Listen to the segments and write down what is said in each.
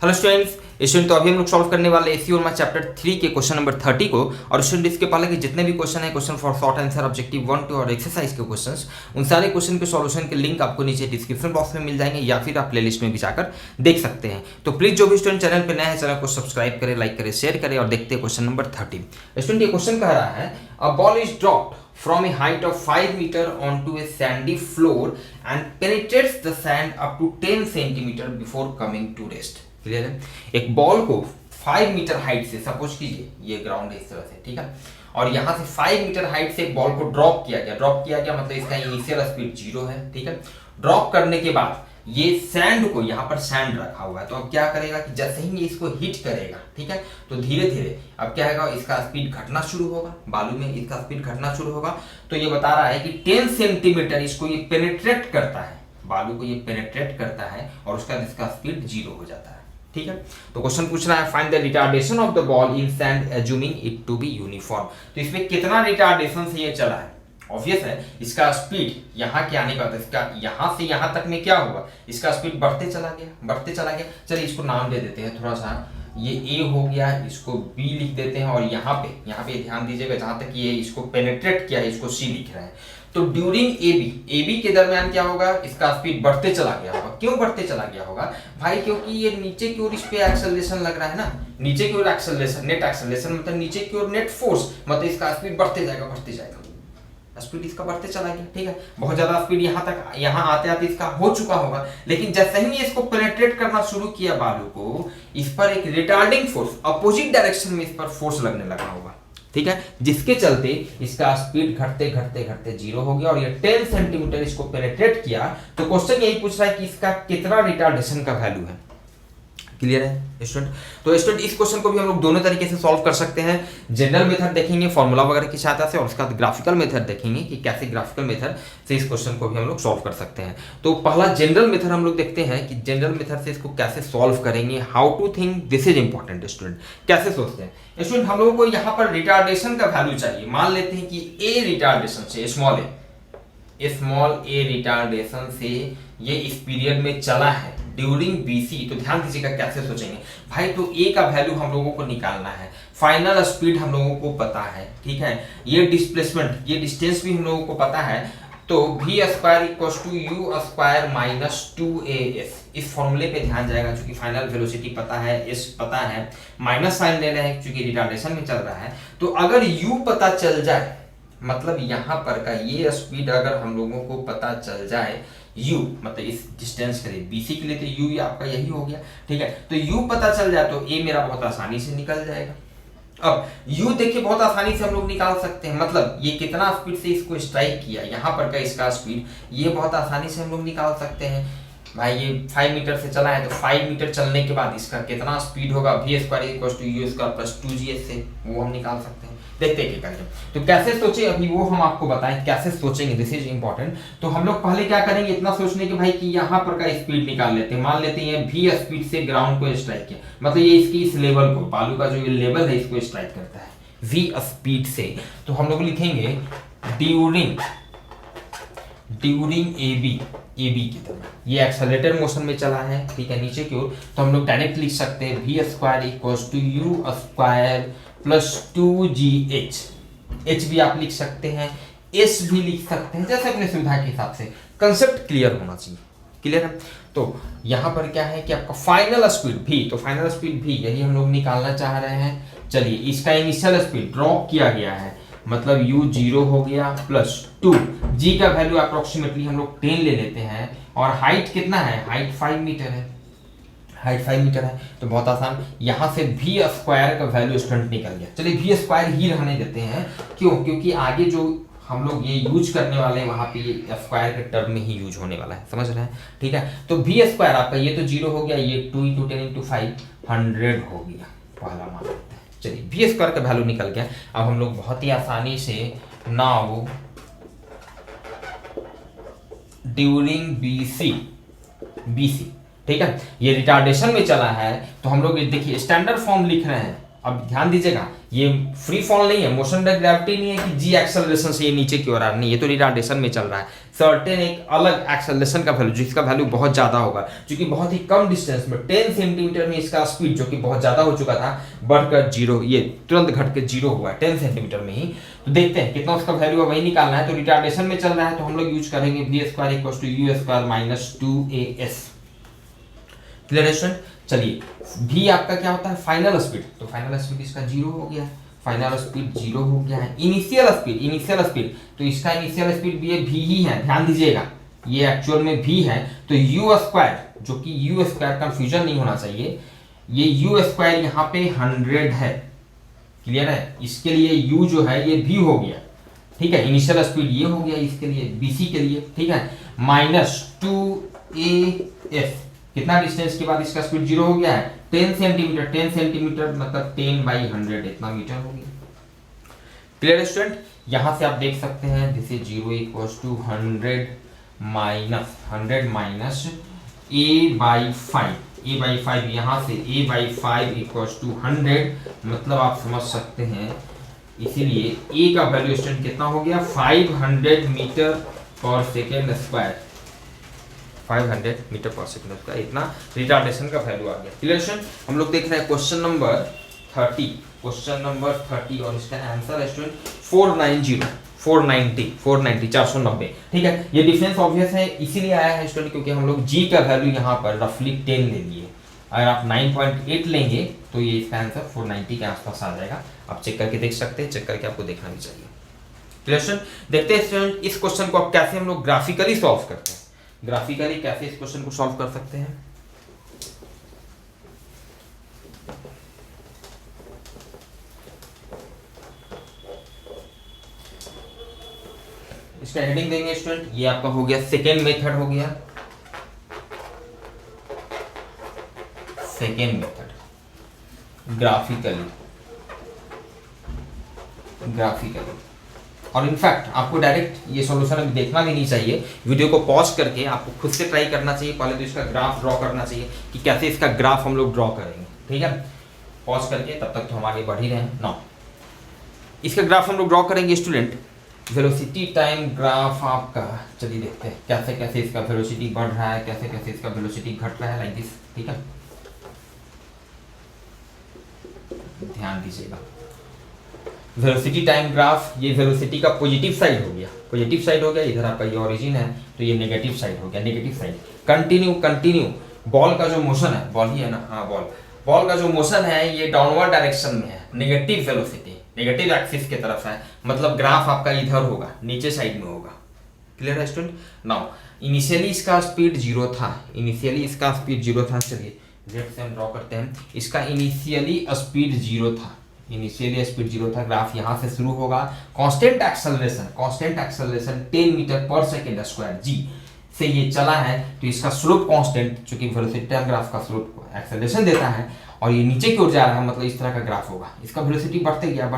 Hello student तो अभी हम लोग सॉल्व करने वाले एसी और मैथ चैप्टर 3 के क्वेश्चन नंबर 30 को। और स्टूडेंट इसके पहले के जितने भी क्वेश्चन है, question for short answer, objective 1, 2 और एक्सरसाइज के क्वेश्चंस, उन सारे क्वेश्चन के सॉल्यूशन के लिंक आपको नीचे डिस्क्रिप्शन बॉक्स में मिल जाएंगे या फिर आप प्लेलिस्ट में भी जाकर देख सकते हैं। तो प्लीज जो भी स्टूडेंट चैनल पर नया है, चैनल को सब्सक्राइब करें, लाइक करें, शेयर करें और देखते हैं क्वेश्चन नंबर 30। स्टूडेंट ये क्वेश्चन कह रहा है a ball is dropped from a height of 5 meter onto a sandy floor and penetrates the sand up to 10 centimeter before coming to rest। Clear है? एक बॉल को 5 मीटर हाइट से, suppose कीजिए ये ग्राउंड है इस तरह से, ठीक है, और यहाँ से 5 मीटर हाइट से एक बॉल को ड्रॉप किया गया मतलब इसका इनिशियल स्पीड 0 है, ठीक है। ड्रॉप करने के बाद ये सैंड को, यहाँ पर सैंड रखा हुआ है, तो अब क्या करेगा कि जैसे ही ये इसको हिट करेगा, ठीक है, तो धीरे धीरे अब क्या होगा, इसका स्पीड घटना शुरू होगा, बालू में इसका स्पीड घटना शुरू होगा। तो ये बता रहा है कि 10 सेंटीमीटर इसको ये पेनिट्रेट करता है, बालू को ये पेनिट्रेट करता है और उसका इसका स्पीड 0 हो जाता है, ठीक है। तो क्वेश्चन पूछना है find the retardation of the ball in sand assuming it to be uniform. तो इसमें कितना रिटार्डेशन से ये चला है, ऑब्वियस है, इसका स्पीड यहाँ के आने का था, इसका यहाँ से यहाँ तक में क्या हुआ, इसका स्पीड बढ़ते चला गया। चलिए इसको नाम दे देते हैं थोड़ा सा, ये ए हो गया, इसको बी लिख देते हैं और यहाँ पे ध्यान दीजिएगा, जहां तक ये इसको पेनिट्रेट किया है इसको सी लिख रहे हैं। तो ड्यूरिंग ए बी के दरमियान क्या होगा, इसका स्पीड बढ़ते चला गया होगा। क्यों बढ़ते चला गया होगा भाई, क्योंकि ये नीचे की ओर इस पे एक्सेलरेशन लग रहा है ना, नीचे की ओर एक्सेलरेशन, नेट एक्सेलरेशन मतलब नीचे की ओर नेट फोर्स, मतलब इसका स्पीड बढ़ते जाएगा, स्पीड इसका बढ़ते चला गया, ठीक है। बहुत ज्यादा स्पीड यहाँ आते आते इसका हो चुका होगा, लेकिन जैसे ही इसको पेनिट्रेट करना शुरू किया बालू को, इस पर एक रिटार्डिंग फोर्स, अपोजिट डायरेक्शन में इस पर फोर्स लगने लगा होगा, ठीक है, जिसके चलते इसका स्पीड घटते 0 हो गया और ये 10 सेंटीमीटर इसको पेनिट्रेट किया। तो क्वेश्चन यही पूछ रहा है कि इसका कितना रिटार्डेशन का वैल्यू है। क्लियर है स्टूडेंट? तो स्टूडेंट इस क्वेश्चन को भी हम लोग दोनों तरीके से सॉल्व कर सकते हैं। जनरल मेथड देखेंगे फॉर्मूला वगैरह की सहायता से, और उसका ग्राफिकल मेथड देखेंगे कि कैसे ग्राफिकल मेथड से इस क्वेश्चन को भी हम लोग सॉल्व कर सकते हैं। तो पहला जनरल मेथड हम लोग देखते हैं कि जनरल मेथड से इसको कैसे सॉल्व करेंगे। How to think, this is important student. कैसे सोचते हैं स्टूडेंट, हम लोगों को यहाँ पर रिटार्डेशन का वैल्यू चाहिए। मान लेते हैं कि ए रिटार्डेशन से, स्मॉल ए रिटार्डेशन से ये इस पीरियड में चला है ड्यूरिंग बीसी। तो ध्यान दीजिएगा कैसे सोचेंगे भाई, तो ए का वैल्यू हम लोगों को निकालना है, फाइनल स्पीड हम लोगों को पता है, ठीक है, ये डिस्प्लेसमेंट, ये डिस्टेंस भी हम लोगों को पता है। तो v square equal to u square minus 2as, इस फॉर्मूले पे ध्यान जाएगा, क्योंकि फाइनल वेलोसिटी पता है, s पता है, माइनस साइन ले रहे हैं क्योंकि रिटार्डेशन में चल रहा है। तो अगर u पता चल जाए, मतलब यहाँ पर का ये स्पीड अगर हम लोगों को पता चल जाए, u मतलब इस डिस्टेंस के लिए, bc के लिए तो u आपका यही हो गया, ठीक है। तो u पता चल जाए तो a मेरा बहुत आसानी से निकल जाएगा। अब u देखिए बहुत आसानी से हम लोग निकाल सकते हैं, मतलब ये कितना स्पीड से इसको स्ट्राइक किया, यहाँ पर का इसका स्पीड, ये बहुत आसानी से हम लोग निकाल सकते हैं। भाई ये 5 मीटर से चला है, तो 5 मीटर चलने के बाद इसका कितना स्पीड होगा, v square equal to u square plus 2gs से, वो हम निकाल सकते हैं। देखते हैं क्या करें। तो कैसे सोचे अभी वो हम आपको बताएं, कैसे सोचेंगे, दिस इज इंपॉर्टेंट। तो हम लोग पहले क्या करेंगे, इतना सोचने के भाई कि यहाँ पर का स्पीड निकाल लेते हैं। मान लेते हैं v स्पीड से ग्राउंड को स्ट्राइक किया, मतलब ये इसकी इस लेवल को, बालू का जो ये लेवल है इसको स्ट्राइक करता है v स्पीड से। तो हम लोग लिखेंगे ड्यूरिंग ए बी की तरह ये एक्सेलरेटेड मोशन में चला है, ठीक है, नीचे की ओर। तो हम लोग डायरेक्ट लिख सकते हैं v square equals to u square plus 2gh, h भी आप लिख सकते हैं, s भी लिख सकते हैं, जैसे अपने सुविधा के हिसाब से। कंसेप्ट क्लियर होना चाहिए, क्लियर है। तो यहाँ पर क्या है कि आपका फाइनल स्पीड v, तो फाइनल स्पीड v यही हम लोग निकालना चाह रहे हैं। चलिए इसका इनिशियल स्पीड ड्रॉप किया गया है, मतलब u 0 हो गया प्लस 2, g का वैल्यू अप्रोक्सीमेटली हम लोग 10 ले लेते हैं, और हाइट कितना है, हाइट 5 मीटर है, तो बहुत आसान, यहाँ से v स्क्वायर का वैल्यू स्टूडेंट निकल गया। चलिए v स्क्वायर ही रहने देते हैं, क्यों, क्योंकि आगे जो हम लोग ये यूज करने वाले हैं वहां पे ये स्क्वायर के टर्म में ही यूज होने वाला है, समझ रहे हैं, ठीक है। तो v स्क्वायर आपका ये तो 0 हो गया, ये 2 × 10 × 5 100 हो गया, पहला मान लेते हैं। चलिए v स्क्वायर का वैल्यू निकल गया। अब हम लोग बहुत ही आसानी से नाउ ड्यूरिंग बीसी, ठीक है, ये रिटार्डेशन में चला है, तो हम लोग ये देखिए स्टैंडर्ड फॉर्म लिख रहे हैं, अब ध्यान दीजिएगा, ये फ्री फॉल नहीं है, मोशन अंडर ग्रेविटी नहीं है कि जी एक्सेलरेशन से ये नीचे की ओर आ रहा, नहीं, ये तो रिटार्डेशन में चल रहा है। सर्टेन एक अलग एक्सेलरेशन का वैल्यू जिसका वैल्यू बहुत ज्यादा होगा, क्योंकि बहुत ही कम डिस्टेंस में 10 सेंटीमीटर में इसका स्पीड जो कि बहुत ज्यादा हो चुका था बढ़कर जीरो, ये तुरंत घट के जीरो हुआ है 10 सेंटीमीटर में ही। तो देखते हैं कितना उसका वैल्यू है, वही निकालना है। तो रिटार्डेशन में चल रहा है तो हम लोग यूज करेंगे v² = u² - 2as। Clear student? चलिए, v आपका क्या होता है, फाइनल स्पीड, तो फाइनल स्पीड इसका जीरो हो गया है, फाइनल स्पीड जीरो हो गया है। इनिशियल स्पीड, तो इसका इनिशियल स्पीड भी v ही है, ध्यान दीजिएगा, ये एक्चुअल में v है, तो u², जो कि u², कंफ्यूजन नहीं होना चाहिए, ये u² यहाँ पे 100 है। क्लियर है? इसके लिए u जो है ये v हो गया, ठीक है, इनिशियल स्पीड ये हो गया इसके लिए, bc के लिए, ठीक है, -2as, कितना डिस्टेंस के बाद इसका स्पीड जीरो हो गया है, 10 सेंटीमीटर, 10 सेंटीमीटर मतलब 10/100, इतना मीटर हो गया। Clear student? यहां से आप देख सकते हैं दिस इज 0 = 100 माइनस a/5, यहां से a/5 = 100, मतलब आप समझ सकते हैं, इसीलिए a का वैल्यू स्टूडेंट कितना हो गया, 500 मीटर पर सेकेंड स्क्वायर, 500 मीटर पर सेकेंड का इतना रिटार्डेशन का वैल्यू आ गया। Clear student? हम लोग देख रहे हैं क्वेश्चन नंबर 30, और इसका आंसर है स्टूडेंट 490, ठीक है। ये डिफरेंस ऑब्वियस है, इसीलिए आया है स्टूडेंट क्योंकि हम लोग g का वैल्यू यहाँ पर रफली 10 ले लिए। अगर आप 9.8 लेंगे तो ये इसका आंसर 490 के आसपास आ जाएगा। आप चेक करके देख सकते हैं, चेक करके आपको देखना भी चाहिए। Clear student? देखते हैं स्टूडेंट इस क्वेश्चन को अब कैसे हम लोग ग्राफिकली सॉल्व करते हैं, ग्राफिकली कैसे इस क्वेश्चन को सॉल्व कर सकते हैं। इसका हेडिंग देंगे स्टूडेंट, ये आपका हो गया सेकेंड मेथड, हो गया सेकेंड मेथड ग्राफिकली। और इनफैक्ट आपको डायरेक्ट ये सॉल्यूशन अभी देखना भी नहीं चाहिए, वीडियो को पॉज करके आपको खुद से ट्राई करना चाहिए। पहले तो इसका ग्राफ ड्रॉ करना चाहिए कि कैसे इसका ग्राफ हम लोग ड्रॉ करेंगे, ठीक है। पॉज करके, तब तक तो हम आगे बढ़ ही रहे हैं। नाउ इसका ग्राफ हम लोग ड्रॉ करेंगे स्टूडेंट, वेलोसिटी टाइम ग्राफ आपका। चलिए देखते हैं कैसे कैसे इसका वेलोसिटी बढ़ रहा है, कैसे कैसे इसका वेलोसिटी घट रहा है, लाइक दिस, ठीक है। ध्यान दीजिएगा, वेलोसिटी टाइम ग्राफ, ये वेलोसिटी का पॉजिटिव साइड हो गया, इधर आपका ये ओरिजिन है तो ये नेगेटिव साइड हो गया, नेगेटिव साइड। कंटिन्यू बॉल का जो मोशन है, बॉल ही है ना, हाँ बॉल का जो मोशन है ये डाउनवर्ड डायरेक्शन में है, नेगेटिव वेलोसिटी, नेगेटिव एक्सिस की तरफ है, मतलब ग्राफ आपका इधर होगा, नीचे साइड में होगा। क्लियर है स्टूडेंट? नाउ इनिशियली इसका स्पीड जीरो था, चलिए लेट से हम ड्रॉ करते हैं। इसका इनिशियली स्पीड जीरो था, ग्राफ यहाँ से शुरू होगा, कांस्टेंट एक्सेलरेशन 10 मीटर पर सेकेंड स्क्वायर जी से ये चला है, तो इसका स्लोप कांस्टेंट, चूंकि वेलोसिटी टाइम ग्राफ का स्लोप एक्सेलरेशन देता है और ये नीचे की ओर जा रहा है, मतलब इस तरह का ग्राफ होगा। इसका वेलोसिटी बढ़ते गया,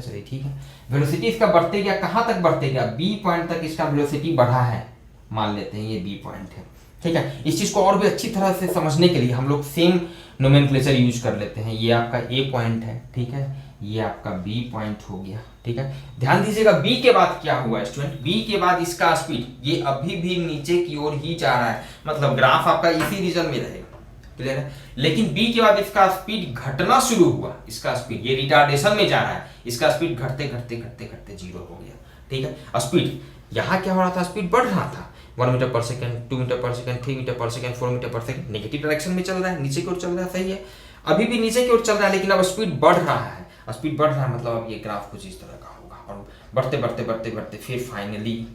चलिए ठीक है, वेलोसिटी इसका बढ़ते गया, कहाँ तक बढ़ते गया, बी पॉइंट तक इसका वेलोसिटी बढ़ा है, मान लेते हैं ये बी पॉइंट है, ठीक है। इस चीज को और भी अच्छी तरह से समझने के लिए हम लोग सेम नोमेनक्लेचर यूज कर लेते हैं। ये आपका ए पॉइंट है, ठीक है, ये आपका बी पॉइंट हो गया, ठीक है। ध्यान दीजिएगा बी के बाद क्या हुआ स्टूडेंट, बी के बाद इसका स्पीड ये अभी भी नीचे की ओर ही जा रहा है, मतलब ग्राफ आपका इसी रीजन में रहेगा। क्लियर है? लेकिन बी के बाद इसका स्पीड घटना शुरू हुआ, इसका स्पीड ये रिटार्डेशन में जा रहा है, इसका स्पीड घटते जीरो हो गया, ठीक है। स्पीड यहाँ क्या हो रहा था, स्पीड बढ़ रहा था, 1 metre per second, 2 metre per second, 3 metre per second, 4 metre per second, negative direction में चल रहा है, नीचे की ओर चल रहा है, सही है, अभी भी नीचे की ओर चल रहा है, लेकिन अब स्पीड बढ़ रहा है, मतलब अब ये ग्राफ कुछ इस तरह का होगा, और बढ़ते फिर फाइनली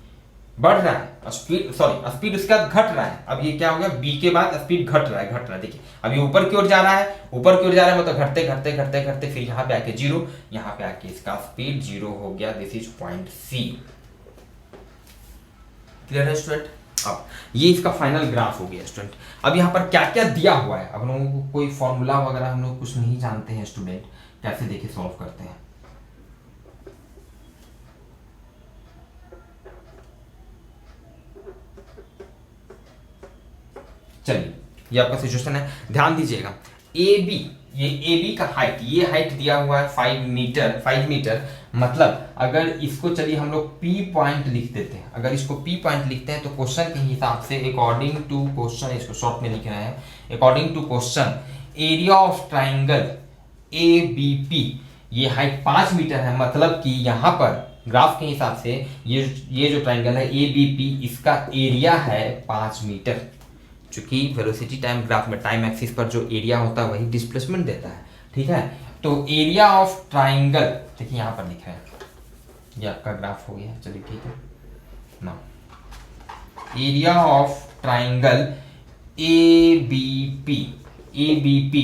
बढ़ रहा है स्पीड उसके बाद घट रहा है। अब ये क्या हो गया, बी के बाद स्पीड घट रहा है, देखिए अब ये ऊपर की ओर जा रहा है, मतलब घटते फिर यहाँ पे आके जीरो, यहाँ पे आके इसका स्पीड जीरो हो गया, this is point C. Clear है स्टूडेंट? अब ये इसका फाइनल ग्राफ हो गया स्टूडेंट। अब यहाँ पर क्या क्या दिया हुआ है, अब लोगों को कोई फॉर्मूला वगैरह हम लोग कुछ नहीं जानते हैं स्टूडेंट, कैसे देखिए सॉल्व करते हैं। चलिए ये आपका सिचुएशन है, ध्यान दीजिएगा, ए बी, ये ए बी का हाइट, ये हाइट दिया हुआ है 5 मीटर, मतलब अगर इसको चलिए हम लोग पी पॉइंट लिख देते हैं, अगर इसको पी पॉइंट लिखते हैं तो क्वेश्चन के हिसाब से अकॉर्डिंग टू क्वेश्चन, इसको शॉर्ट में लिख रहे हैं, according to question area of triangle A B P, ये हाइट 5 मीटर है, मतलब कि यहाँ पर ग्राफ के हिसाब से ये जो ट्राइंगल है ए बी पी, इसका एरिया है 5 मीटर। चूंकि वेलोसिटी टाइम ग्राफ में टाइम एक्सिस पर जो एरिया होता है वही डिस्प्लेसमेंट देता है, ठीक है। तो एरिया ऑफ ट्राइंगल, देखिए यहाँ पर लिखा है, ये आपका ग्राफ हो गया, चलिए ठीक है ना। Area of triangle A B P,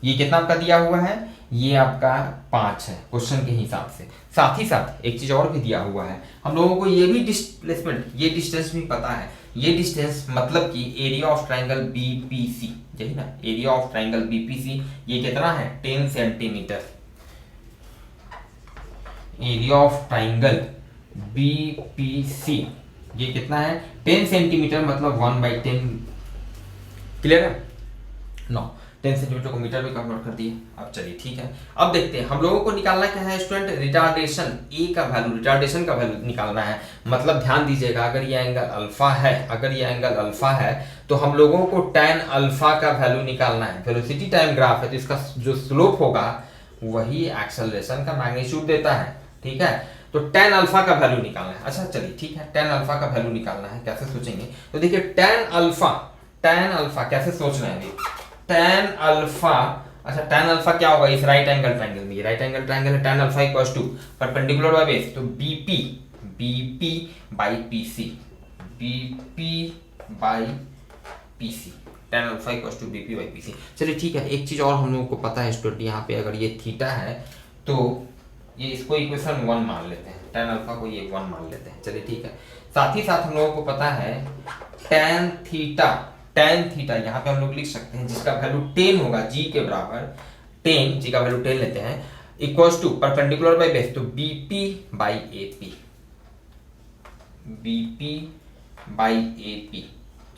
ये कितना आपका दिया हुआ है, ये आपका 5 है क्वेश्चन के हिसाब से। साथ ही साथ एक चीज और भी दिया हुआ है, हम लोगों को ये भी डिस्प्लेसमेंट, ये डिस्टेंस भी पता है, ये डिस्टेंस मतलब कि एरिया ऑफ ट्राइंगल बीपीसी, यही ना, एरिया ऑफ ट्राइंगल बीपीसी, ये कितना है 10 centimetre. Area of triangle BPC ये कितना है 10 सेंटीमीटर, मतलब 1/10, क्लियर है नो। 10 सेंटीमीटर को मीटर में कन्वर्ट कर दिए। अब चलिए ठीक है, अब देखते हैं हम लोगों को निकालना क्या है स्टूडेंट, रिटार्डेशन ए का वैल्यू, रिटार्डेशन का वैल्यू निकालना है। मतलब ध्यान दीजिएगा, अगर ये एंगल अल्फा है, अगर ये एंगल अल्फा है तो हम लोगों को tan अल्फा का वैल्यू निकालना है। वेलोसिटी टाइम ग्राफ है तो इसका जो स्लोप होगा वही एक्सेलरेशन का मैग्नीट्यूड देता है, ठीक है। तो tan अल्फा का वैल्यू निकालना है। अच्छा चलिए ठीक है, tan अल्फा का वैल्यू निकालना है, कैसे सोचेंगे, तो देखिए tan अल्फा कैसे सोच रहे हैं अभी, tan अल्फा, अच्छा tan अल्फा क्या होगा इस राइट एंगल ट्रायंगल में, राइट एंगल ट्रायंगल है, tan alpha equals to perpendicular by base, तो BP by PC, tan alpha equals to BP by PC. चलिए ठीक है, एक चीज और हम लोगों को पता है स्टूडेंट, यहाँ पे अगर ये थीटा है तो ये इसको इक्वेशन 1 मान लेते हैं, tan अल्फा को ये 1 मान लेते हैं। चलिए ठीक है, साथ ही साथ हम लोगों को पता है tan थीटा यहाँ पे हम लोग लिख सकते हैं, जिसका वैल्यू 10 होगा जी के बराबर, 10 जी का वैल्यू 10 लेते हैं, equals to perpendicular by base, तो बीपी बाय एपी,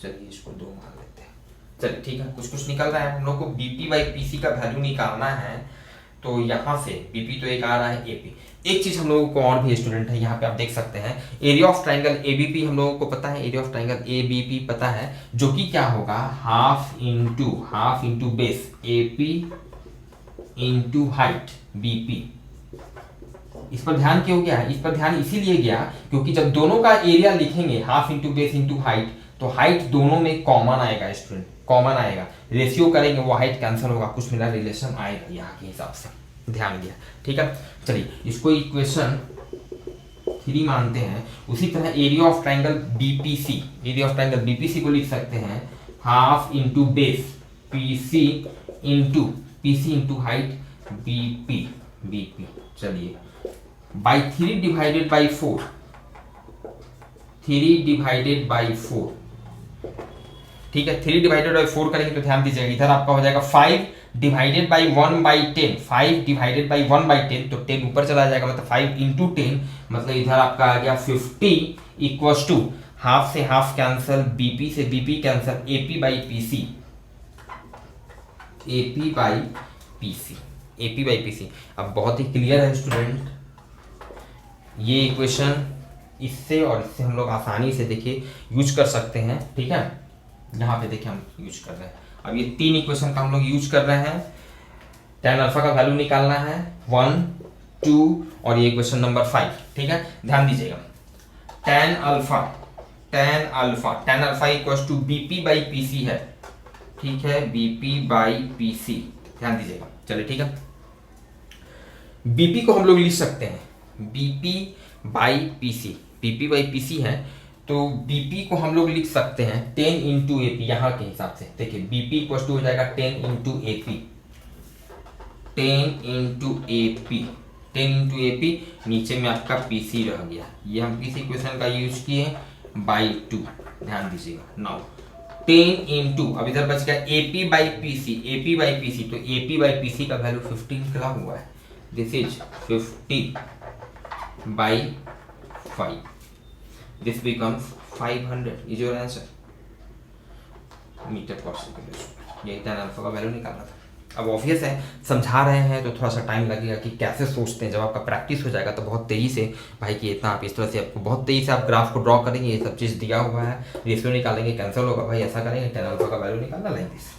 चलिए इसको 2 मान लेते हैं। चलिए ठीक है, कुछ निकल रहा है, हम लोग को बीपी बाय पीसी का वैल्यू निकालना है, तो यहाँ से बीपी तो एक आ रहा है, एपी। एक चीज हम लोगों को और भी स्टूडेंट है, यहाँ पे आप देख सकते हैं एरिया ऑफ ट्राइंगल एबीपी हम लोगों को पता है, एरिया ऑफ ट्राइंगल एबीपी पता है, जो कि क्या होगा half into base AP into height BP. इस पर ध्यान क्यों गया है, इस पर ध्यान इसीलिए गया क्योंकि जब दोनों का एरिया लिखेंगे half into base into height, तो हाइट दोनों में कॉमन आएगा स्टूडेंट, कॉमन आएगा, रेशियो करेंगे वो हाइट कैंसिल होगा, कुछ मिला रिलेशन आएगा यहाँ के हिसाब से, ध्यान दिया, ठीक है। चलिए इसको इक्वेशन 3 मानते हैं। उसी तरह एरिया ऑफ ट्राइंगल बीपीसी को लिख सकते हैं half into base PC into height BP. चलिए by 3 divided by 4, 3 divided by 4, ठीक है। 3 डिवाइडेड बाई 4 करेंगे तो ध्यान दीजिएगा इधर आपका हो जाएगा 5 डिवाइडेड बाई 1/10, 5 डिवाइडेड बाई 1/10, तो 10 ऊपर चला जाएगा, मतलब 5 इंटू 10, मतलब इधर आपका आ गया 50 इक्वल्स टू हाफ से हाफ कैंसिल, बीपी से BP cancel, AP by PC. अब बहुत ही क्लियर है स्टूडेंट, ये इक्वेशन इससे और इससे हम लोग आसानी से देखिए यूज कर सकते हैं, ठीक है। यहाँ पे देखिए हम यूज कर रहे हैं, अब ये 3 इक्वेशन का हम लोग यूज कर रहे हैं। tan अल्फा का वैल्यू निकालना है 1, 2 और ये इक्वेशन नंबर 5, ठीक है। ध्यान दीजिएगा tan alpha equals to BP by PC है, ठीक है, बीपी बाई पीसी, ध्यान दीजिएगा। चलिए ठीक है, बीपी को हम लोग लिख सकते हैं बीपी बाई पीसी है, तो बीपी को हम लोग लिख सकते हैं 10 इंटू एपी, यहाँ के हिसाब से देखिए बीपी इक्वल टू हो जाएगा 10 इंटू एपी, नीचे में आपका पीसी रह गया, ये हम किस इक्वेशन का यूज किए बाई 2, ध्यान दीजिएगा। नाउ 10 इंटू, अब इधर बच गया एपी बाई पीसी, तो एपी बाई पीसी का वैल्यू 15 निकला हुआ है, this is 50 by 5, this becomes 500 is your answer। Metre per second, यही tan अल्फा का वैल्यू निकालना था। अब ऑब्वियस है, समझा रहे हैं तो थोड़ा सा टाइम लगेगा कि कैसे सोचते हैं। जब आपका प्रैक्टिस हो जाएगा तो बहुत तेज़ी से भाई कि इतना आप इस तरह से आपको बहुत तेज़ी से आप ग्राफ को ड्रॉ करेंगे, ये सब चीज़ दिया हुआ है, रेशियो निकालेंगे, कैंसिल होगा भाई, ऐसा करेंगे, tan अल्फा का वैल्यू निकालना लाइक दिस।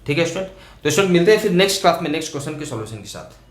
ठीक है स्टूडेंट, तो स्टूडेंट मिलते हैं फिर नेक्स्ट क्लास में नेक्स्ट क्वेश्चन के सॉल्यूशन के साथ।